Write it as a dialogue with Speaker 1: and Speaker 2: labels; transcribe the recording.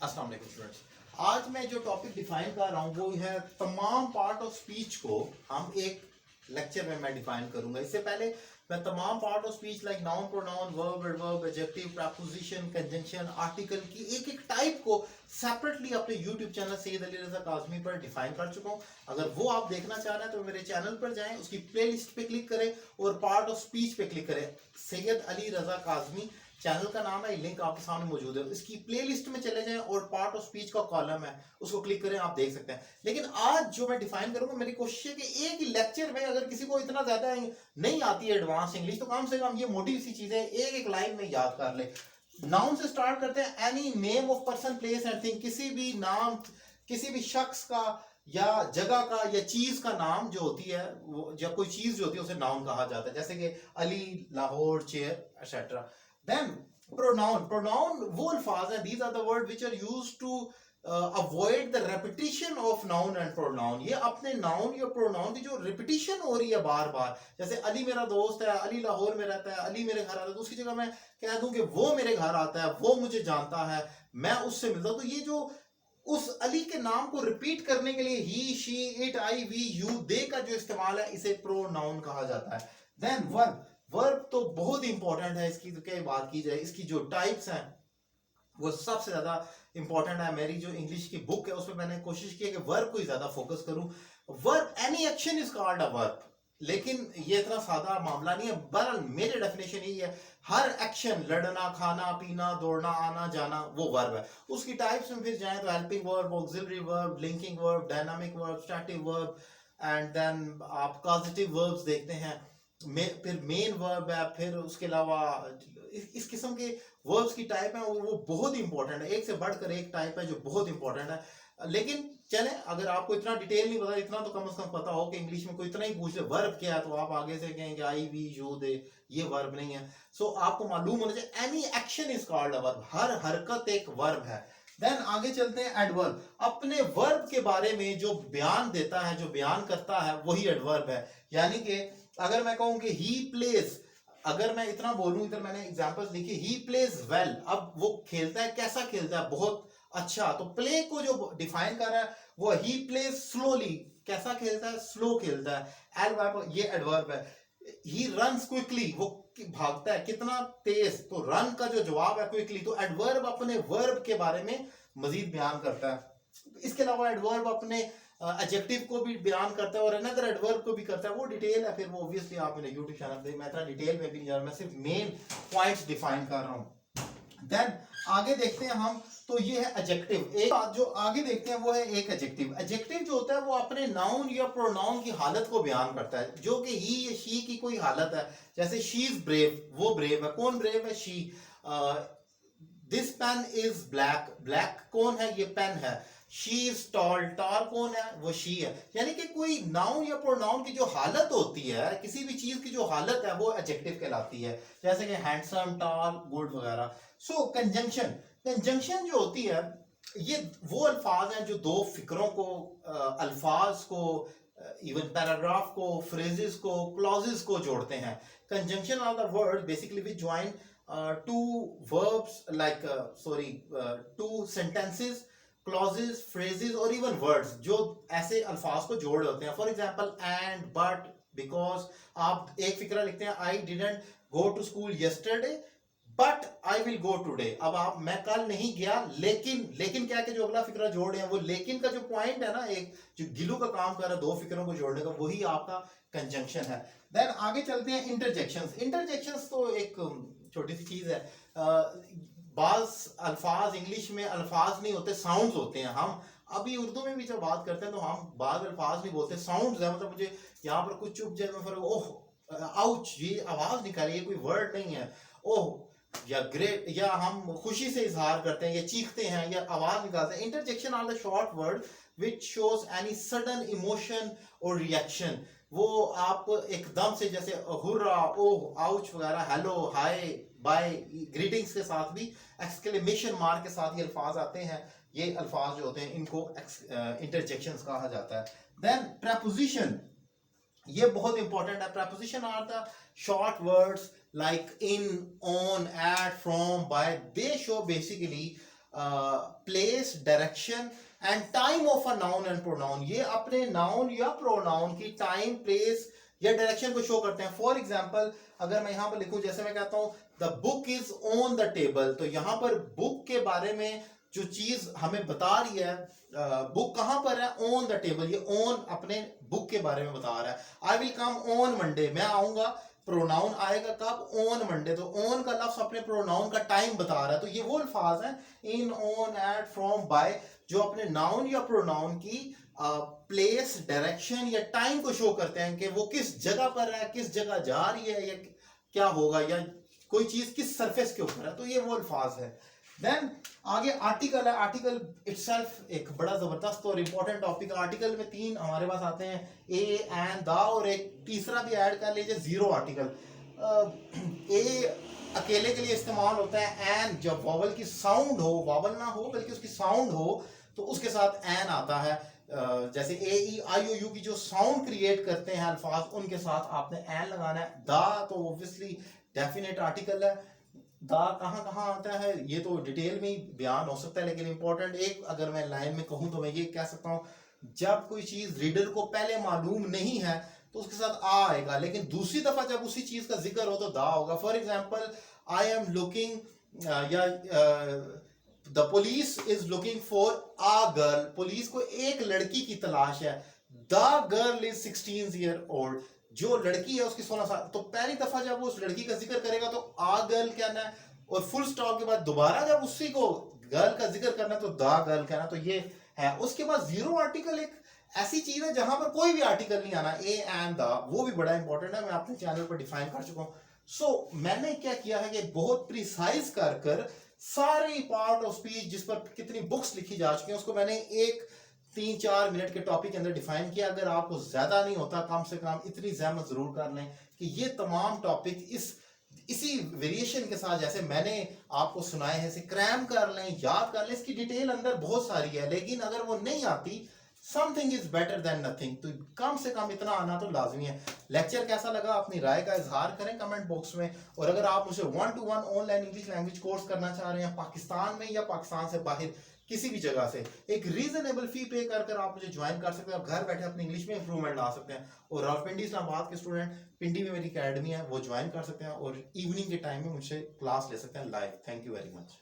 Speaker 1: अस्सलाम वालेकुम स्टूडेंट्स। आज मैं जो टॉपिक डिफाइन कर रहा हूँ वो है तमाम पार्ट ऑफ स्पीच को हम एक लेक्चर में मैं डिफाइन करूंगा। इससे पहले मैं तमाम part of speech like noun, pronoun, verb, adverb, adjective, preposition, conjunction, article की एक एक टाइप को सेपरेटली अपने यूट्यूब चैनल सैयद अली रजा काज़मी पर डिफाइन कर चुका हूँ। अगर वो आप देखना चाह रहे हैं तो मेरे चैनल पर जाएं, उसकी प्लेलिस्ट पे क्लिक करें और पार्ट ऑफ स्पीच पे क्लिक करें। सैयद अली रजा काज़मी चैनल का नाम है, लिंक आपके सामने मौजूद है। इसकी प्लेलिस्ट में चले जाएं और पार्ट ऑफ स्पीच का कॉलम है उसको क्लिक करें, आप देख सकते हैं। लेकिन आज जो मैं डिफाइन करूंगा, मेरी कोशिश है कि एक ही लेक्चर में अगर किसी को इतना ज्यादा नहीं आती है एडवांस इंग्लिश, तो कम से कम ये मोटी सी चीजें एक एक लाइन में याद कर ले। नाउन से स्टार्ट करते हैं। Any name of person, place and thing, किसी भी नाम, किसी भी शख्स का या जगह का या चीज का नाम जो होती है, वो या कोई चीज जो होती है उसे नाउन कहा जाता है। जैसे कि Ali, Lahore, chair etcetera. Then pronoun, pronoun वो अल्फाज हैं, these are the word which are used to avoid the repetition of noun and pronoun. ये अपने नाउन या प्रोनाउन की जो रिपीटिशन हो रही है बार बार, जैसे अली मेरा दोस्त है, अली लाहौर में रहता है, अली मेरे घर आता है, तो उसकी जगह मैं कह दूं कि वो मेरे घर आता है, वो मुझे जानता है, मैं उससे मिलता हूं। तो ये जो उस अली के नाम को रिपीट करने के लिए he, she, it, I, we, you, they का जो इस्तेमाल है, इसे प्रोनाउन कहा जाता है। देन वर्ब, वर्ब तो बहुत इंपॉर्टेंट है। इसकी तो क्या बात की जाए, इसकी जो टाइप्स हैं वो सबसे ज्यादा इंपॉर्टेंट है। मेरी जो इंग्लिश की बुक है उसमें मैंने कोशिश की है कि वर्ब को ही ज्यादा फोकस करूं। Verb, any action is called a verb, लेकिन ये इतना सादा मामला नहीं है। बहरहाल मेरी डेफिनेशन यही है, हर एक्शन, लड़ना, खाना, पीना, दौड़ना, आना जाना, वो वर्ब है। उसकी टाइप्स में फिर जाएं तो helping verb, auxiliary verb, linking verb, dynamic verb, static verb, and then आप कॉजेटिव वर्ब्स देखते हैं। फिर मेन वर्ब है, फिर उसके अलावा इस किस्म के वर्ब्स की टाइप है और वो बहुत इंपॉर्टेंट है। एक से बढ़कर एक टाइप है जो बहुत इंपॉर्टेंट है। लेकिन चले, अगर आपको इतना डिटेल नहीं पता, इतना तो कम से कम पता हो कि इंग्लिश में कोई इतना ही पूछ ले वर्ब क्या है, तो आप आगे से कहेंगे आई, वी, यू, दे, ये वर्ब नहीं है। सो आपको मालूम होना चाहिए any action is called a verb, हर हरकत एक वर्ब है। देन आगे चलते हैं एडवर्ब। अपने वर्ब के बारे में जो बयान देता है, जो बयान करता है, वही एडवर्ब है। यानी कि अगर मैं कहूं कि ही प्लेज, अगर मैं इतना बोलूं, इधर मैंने एग्जांपल्स लिखे, ही प्लेज वेल, अब वो खेलता है, कैसा खेलता है, बहुत अच्छा। तो प्ले को जो डिफाइन कर रहा है वो ही प्लेज स्लोली, कैसा खेलता है, स्लो खेलता है। एडवर्ब, ये एडवर्ब है। ही रन्स क्विकली, वो भागता है कितना तेज, तो रन का जो जवाब है क्विकली। तो एडवर्ब अपने वर्ब के बारे में मजीद बयान करता है। इसके अलावा एडवर्ब अपने एडजेक्टिव को भी बयान करता है और अनदर एडवर्ब को भी करता है। वो डिटेल है, फिर वो ऑब्वियसली आप मेरे यूट्यूब चैनल पे, मैं इतना डिटेल में भी नहीं जा रहा, मैं सिर्फ मेन पॉइंट्स डिफाइन कर रहा हूं। देन आगे देखते हैं हम, तो ये है एडजेक्टिव। एक जो आगे देखते हैं वो है एक एडजेक्टिव। एडजेक्टिव जो होता है वो अपने नाउन या प्रोनाउन की हालत को बयान करता है, जो कि ही या शी की कोई हालत है। जैसे शी इज ब्रेव, वो ब्रेव है। कौन ब्रेव है? She. This pen is black, black कौन है? ये पेन है। शी इज टॉल, टॉल कौन है? वो शी है। यानी कि कोई नाउन या प्रोनाउन की जो हालत होती है, किसी भी चीज की जो हालत है, वो एडजेक्टिव कहलाती है। जैसे कि हैंडसम, टॉल, गुड वगैरह। सो कंजंक्शन, कंजंक्शन जो होती है, ये वो अल्फाज हैं जो दो फिक्रों को, अल्फाज को, इवन पैराग्राफ को, फ्रेजेस को, क्लॉजेस को जोड़ते हैं। Conjunction are the word basically which join two verbs like two sentences, clauses, phrases और even words, जो ऐसे अल्फाज को जोड़ होते हैं। For example and, but, because. आप एक फिक्रा लिखते हैं, I didn't go to school yesterday but I will go today. अब आप, मैं कल नहीं गया लेकिन, लेकिन क्या कि जो अगला फिक्रा जोड़ रहे हैं, वो लेकिन का जो पॉइंट है ना, एक जो गिलू का काम कर रहा है दो फिक्रों को जोड़ने का, वही आपका कंजंक्शन है। देन आगे चलते हैं इंटरजेक्शंस। इंटरजेक्शंस तो एक छोटी सी चीज है। बाज अल्फाज इंग्लिश में अल्फाज नहीं होते, साउंड्स होते हैं। हम अभी उर्दू में भी जब बात करते हैं तो हम बाज अल्फाज नहीं बोलते, साउंड्स है। मतलब मुझे यहाँ पर कुछ चुप जाए, मैं फिर ओह आउच, ये आवाज निकाली, ये कोई वर्ड नहीं है। ओह या ग्रेट, या हम खुशी से इजहार करते हैं, या चीखते हैं, या आवाज निकालते हैं। Interjection are the short word which shows any sudden emotion और रिएक्शन। वो आप एकदम से, जैसे हुर्रा, ओह, आउच वगैरह, हेलो, हाय, बाय, ग्रीटिंग्स के साथ भी एक्सक्लेमेशन मार्क के साथ ये अल्फाज आते हैं। ये अल्फाज जो होते हैं इनको इंटरजेक्शंस कहा जाता है। देन प्रेपोजिशन, ये बहुत इंपॉर्टेंट है। Preposition are the short words like in, on, at, from, by. They show basically place, direction and time of a noun and pronoun. ये अपने नाउन या प्रोनाउन की टाइम, प्लेस या डायरेक्शन को show करते हैं। फॉर एग्जाम्पल अगर मैं यहाँ पर लिखूं, जैसे मैं कहता हूँ the book is on the table, तो यहाँ पर बुक के बारे में जो चीज हमें बता रही है, बुक कहां पर है, ऑन द टेबल, ये ऑन अपने बुक के बारे में बता रहा है। I will come on Monday, मैं आऊंगा, प्रोनाउन आएगा कब, ऑन मंडे, तो ऑन का लफ्ज अपने प्रोनाउन का टाइम बता रहा है। तो ये वो अल्फाज हैं इन, ऑन, एट, फ्रॉम, बाय, जो अपने नाउन या प्रोनाउन की प्लेस, डायरेक्शन या टाइम को शो करते हैं कि वो किस जगह पर है, किस जगह जा रही है, या क्या होगा, या कोई चीज किस सरफेस के ऊपर है। तो ये वो अल्फाज है। देन आगे आर्टिकल है। आर्टिकल इटसेल्फ एक बड़ा जबरदस्त और इंपॉर्टेंट टॉपिक है। आर्टिकल में तीन हमारे पास आते हैं, ए, एन, दा, और एक तीसरा भी ऐड कर लीजिए, जीरो आर्टिकल। ए अकेले के लिए इस्तेमाल होता है, एन जब वॉवल की साउंड हो, वॉवल ना हो बल्कि उसकी साउंड हो, तो उसके साथ एन आता है। जैसे ए, ई, आई, ओ, यू की जो साउंड क्रिएट करते हैं अल्फाज, उनके साथ आपने एन लगाना है। दा तो ऑब्वियसली डेफिनेट आर्टिकल है। दा कहाँ कहाँ आता है ये तो डिटेल में ही बयान हो सकता है, लेकिन इंपॉर्टेंट एक अगर मैं लाइन में कहूँ तो मैं ये कह सकता हूँ, जब कोई चीज रीडर को पहले मालूम नहीं है तो उसके साथ आ आएगा, लेकिन दूसरी दफा जब उसी चीज का जिक्र हो तो दा होगा। For example I am looking, या the police is looking for a girl, police को एक लड़की की तलाश है। The girl is 16 year old, जो लड़की है उसकी 16 साल। तो पहली दफा जब वो उस लड़की का जिक्र करेगा तो आ गर्ल कहना है, और फुल स्टॉप के बाद दोबारा जब उसी को गर्ल का जिक्र करना है तो दा गर्ल कहना। तो ये है। उसके बाद जीरो आर्टिकल एक ऐसी चीज है जहां पर कोई भी आर्टिकल नहीं आना, ए एंड द, वो भी बड़ा इंपॉर्टेंट है, मैं अपने चैनल पर डिफाइन कर चुका हूं। सो मैंने क्या किया है कि बहुत प्रिसाइज कर कर सारी पार्ट ऑफ स्पीच जिस पर कितनी बुक्स लिखी जा चुकी हैं उसको मैंने एक 3-4 मिनट के टॉपिक के अंदर डिफाइन किया। अगर आपको ज्यादा नहीं होता, कम से कम इतनी जहमत जरूर कर लें कि ये तमाम टॉपिक इसी वेरिएशन के साथ जैसे मैंने आपको सुनाए हैं, इसे क्रैम कर लें, याद कर लें। इसकी डिटेल अंदर बहुत सारी है, लेकिन अगर वो नहीं आती, something is better than nothing, तो कम से कम इतना आना तो लाजमी है। लेक्चर कैसा लगा अपनी राय का इजहार करें कमेंट बॉक्स में। और अगर आप मुझे 1-to-1 online English language course करना चाह रहे हैं पाकिस्तान में या पाकिस्तान से बाहर किसी भी जगह से, एक रीजनेबल फी पे कर आप मुझे ज्वाइन कर सकते हैं और घर बैठे अपनी इंग्लिश में इंप्रूवमेंट ला सकते हैं। और रावलपिंडी इस्लामाबाद के स्टूडेंट, पिंडी में मेरी अकेडमी है, वो ज्वाइन कर सकते हैं और इवनिंग के टाइम में मुझसे क्लास ले सकते हैं live. Thank you very much.